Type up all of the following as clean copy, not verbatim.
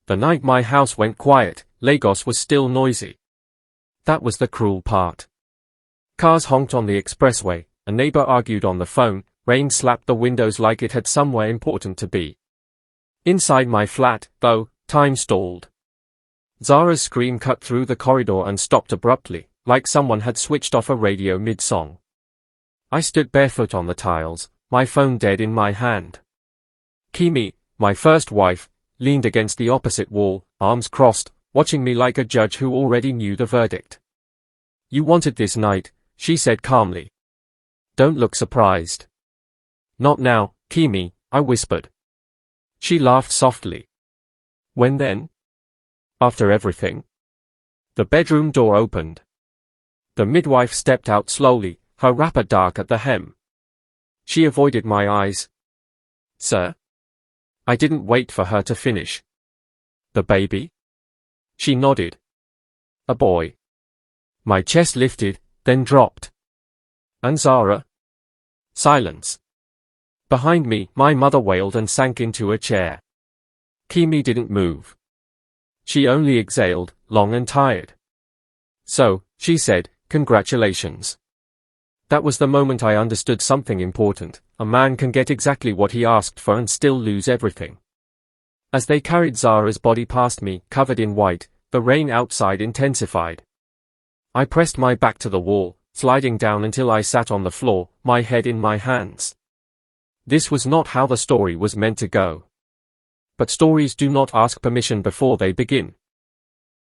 The night my house went quiet, Lagos was still noisy. That was the cruel part. Cars honked on the expressway, a neighbor argued on the phone, rain slapped the windows like it had somewhere important to be. Inside my flat, though, time stalled. Zara's scream cut through the corridor and stopped abruptly, like someone had switched off a radio mid-song. I stood barefoot on the tiles, my phone dead in my hand. Kimi, my first wife, leaned against the opposite wall, arms crossed, watching me like a judge who already knew the verdict. "You wanted this night," she said calmly. "Don't look surprised." "Not now, Kimi," I whispered. She laughed softly. "When then?" "After everything." The bedroom door opened. The midwife stepped out slowly, her wrapper dark at the hem. She avoided my eyes. "Sir?" I didn't wait for her to finish. "The baby?" She nodded. "A boy." My chest lifted, then dropped. "And Zara?" Silence. Behind me, my mother wailed and sank into a chair. Kimi didn't move. She only exhaled, long and tired. "So," she said, "congratulations." That was the moment I understood something important. A man can get exactly what he asked for and still lose everything. As they carried Zara's body past me, covered in white, the rain outside intensified. I pressed my back to the wall, sliding down until I sat on the floor, my head in my hands. This was not how the story was meant to go. But stories do not ask permission before they begin.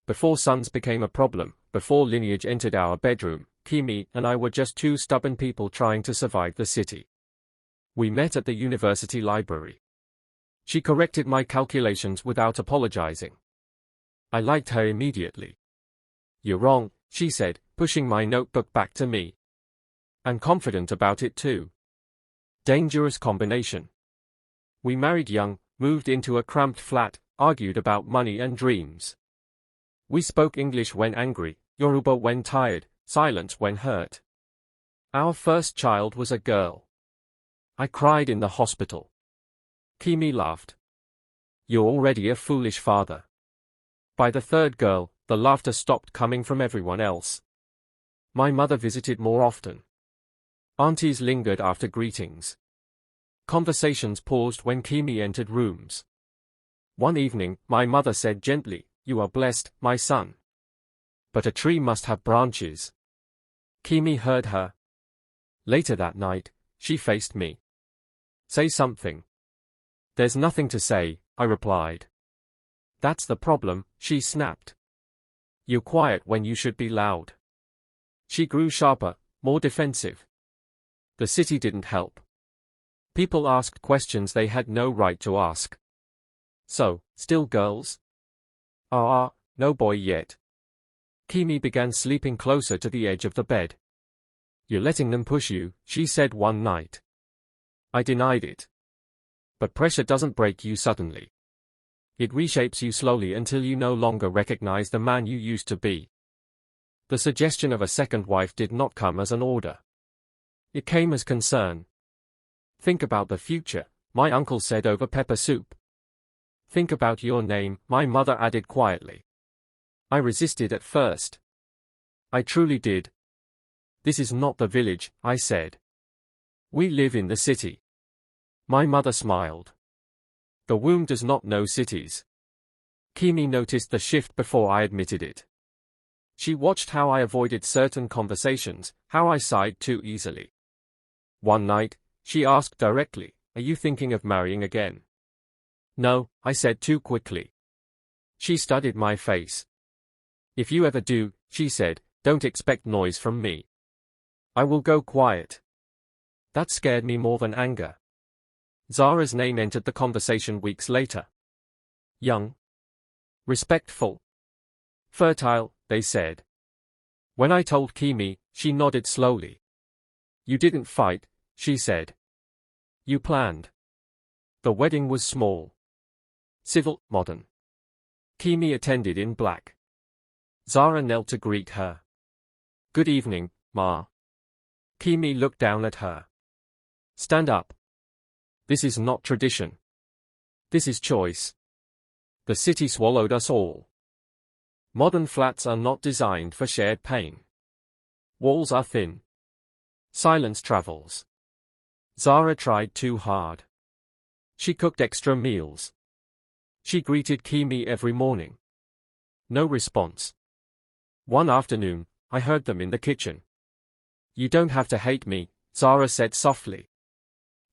Before sons became a problem, before lineage entered our bedroom, Kimi and I were just two stubborn people trying to survive the city. We met at the university library. She corrected my calculations without apologizing. I liked her immediately. "You're wrong," she said, pushing my notebook back to me. "And confident about it too." Dangerous combination. We married young, moved into a cramped flat, argued about money and dreams. We spoke English when angry, Yoruba when tired, silence when hurt. Our first child was a girl. I cried in the hospital. Kimi laughed. "You're already a foolish father." By the third girl, the laughter stopped coming from everyone else. My mother visited more often. Aunties lingered after greetings. Conversations paused when Kimi entered rooms. One evening, my mother said gently, "You are blessed, my son. But a tree must have branches." Kimi heard her. Later that night, she faced me. "Say something." "There's nothing to say," I replied. "That's the problem," she snapped. "You're quiet when you should be loud." She grew sharper, more defensive. The city didn't help. People asked questions they had no right to ask. "So, still girls?" No boy yet." Kimi began sleeping closer to the edge of the bed. "You're letting them push you," she said one night. I denied it. But pressure doesn't break you suddenly. It reshapes you slowly until you no longer recognize the man you used to be. The suggestion of a second wife did not come as an order. It came as concern. "Think about the future," my uncle said over pepper soup. "Think about your name," my mother added quietly. I resisted at first. I truly did. "This is not the village," I said. "We live in the city." My mother smiled. "The womb does not know cities." Kimi noticed the shift before I admitted it. She watched how I avoided certain conversations, how I sighed too easily. One night, she asked directly, "Are you thinking of marrying again?" "No," I said too quickly. She studied my face. "If you ever do," she said, "don't expect noise from me. I will go quiet." That scared me more than anger. Zara's name entered the conversation weeks later. Young. Respectful. Fertile, they said. When I told Kimi, she nodded slowly. "You didn't fight," she said. "You planned." The wedding was small. Civil, modern. Kimi attended in black. Zara knelt to greet her. "Good evening, Ma." Kimi looked down at her. "Stand up. This is not tradition. This is choice." The city swallowed us all. Modern flats are not designed for shared pain. Walls are thin. Silence travels. Zara tried too hard. She cooked extra meals. She greeted Kimi every morning. No response. One afternoon, I heard them in the kitchen. "You don't have to hate me," Zara said softly.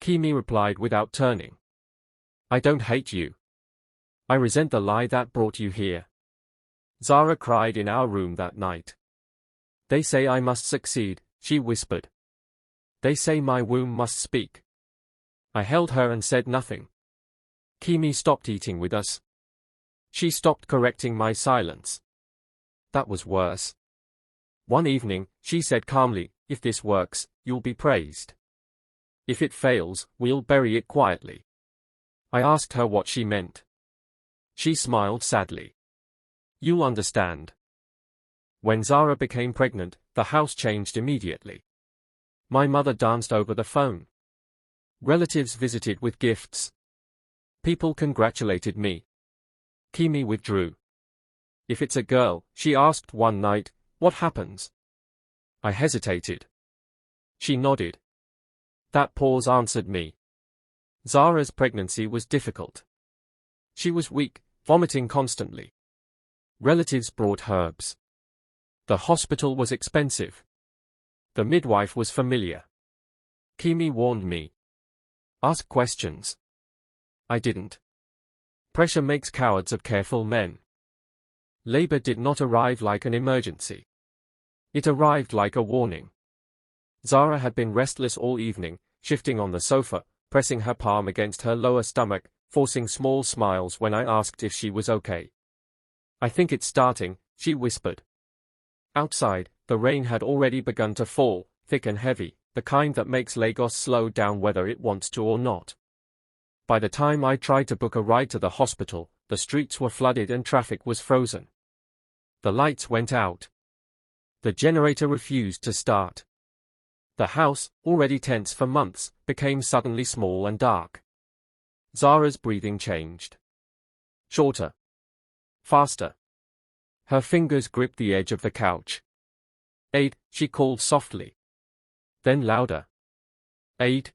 Kimi replied without turning. "I don't hate you. I resent the lie that brought you here." Zara cried in our room that night. "They say I must succeed," she whispered. "They say my womb must speak." I held her and said nothing. Kimi stopped eating with us. She stopped correcting my silence. That was worse. One evening, she said calmly, "If this works, you'll be praised. If it fails, we'll bury it quietly." I asked her what she meant. She smiled sadly. "You'll understand." When Zara became pregnant, the house changed immediately. My mother danced over the phone. Relatives visited with gifts. People congratulated me. Kimi withdrew. "If it's a girl," she asked one night, "what happens?" I hesitated. She nodded. That pause answered me. Zara's pregnancy was difficult. She was weak, vomiting constantly. Relatives brought herbs. The hospital was expensive. The midwife was familiar. Kimi warned me. "Ask questions." I didn't. Pressure makes cowards of careful men. Labor did not arrive like an emergency. It arrived like a warning. Zara had been restless all evening, shifting on the sofa, pressing her palm against her lower stomach, forcing small smiles when I asked if she was okay. "I think it's starting," she whispered. Outside, the rain had already begun to fall, thick and heavy, the kind that makes Lagos slow down whether it wants to or not. By the time I tried to book a ride to the hospital, the streets were flooded and traffic was frozen. The lights went out. The generator refused to start. The house, already tense for months, became suddenly small and dark. Zara's breathing changed. Shorter. Faster. Her fingers gripped the edge of the couch. "Aid," she called softly. Then louder. "Aid."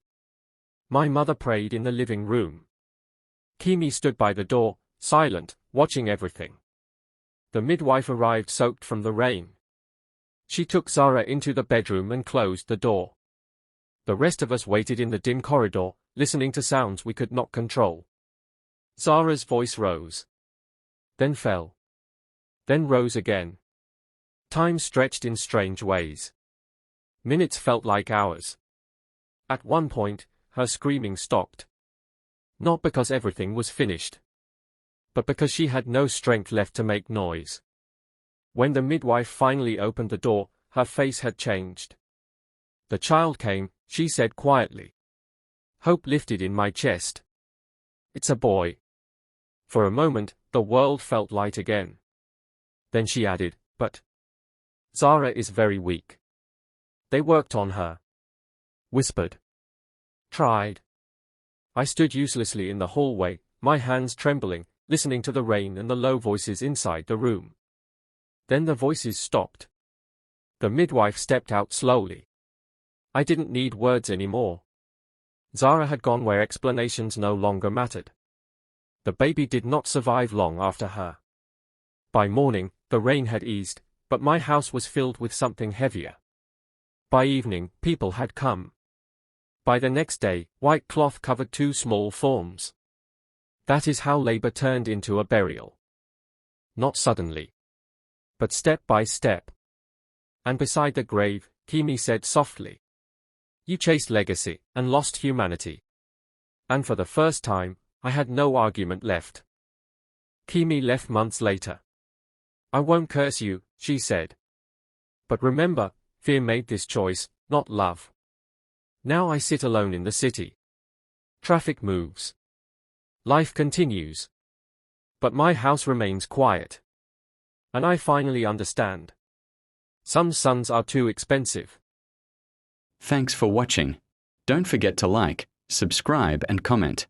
My mother prayed in the living room. Kimi stood by the door, silent, watching everything. The midwife arrived soaked from the rain. She took Zara into the bedroom and closed the door. The rest of us waited in the dim corridor, listening to sounds we could not control. Zara's voice rose. Then fell. Then rose again. Time stretched in strange ways. Minutes felt like hours. At one point, her screaming stopped. Not because everything was finished, but because she had no strength left to make noise. When the midwife finally opened the door, her face had changed. "The child came," she said quietly. Hope lifted in my chest. "It's a boy." For a moment, the world felt light again. Then she added, "But Zara is very weak." They worked on her. Whispered. Tried. I stood uselessly in the hallway, my hands trembling, listening to the rain and the low voices inside the room. Then the voices stopped. The midwife stepped out slowly. I didn't need words anymore. Zara had gone where explanations no longer mattered. The baby did not survive long after her. By morning, the rain had eased, but my house was filled with something heavier. By evening, people had come. By the next day, white cloth covered two small forms. That is how labor turned into a burial. Not suddenly, but step by step. And beside the grave, Kimi said softly, "You chased legacy, and lost humanity." And for the first time, I had no argument left. Kimi left months later. "I won't curse you," she said. "But remember, fear made this choice, not love." Now I sit alone in the city. Traffic moves. Life continues. But my house remains quiet. And I finally understand. Some sons are too expensive. Thanks for watching. Don't forget to like, subscribe and comment.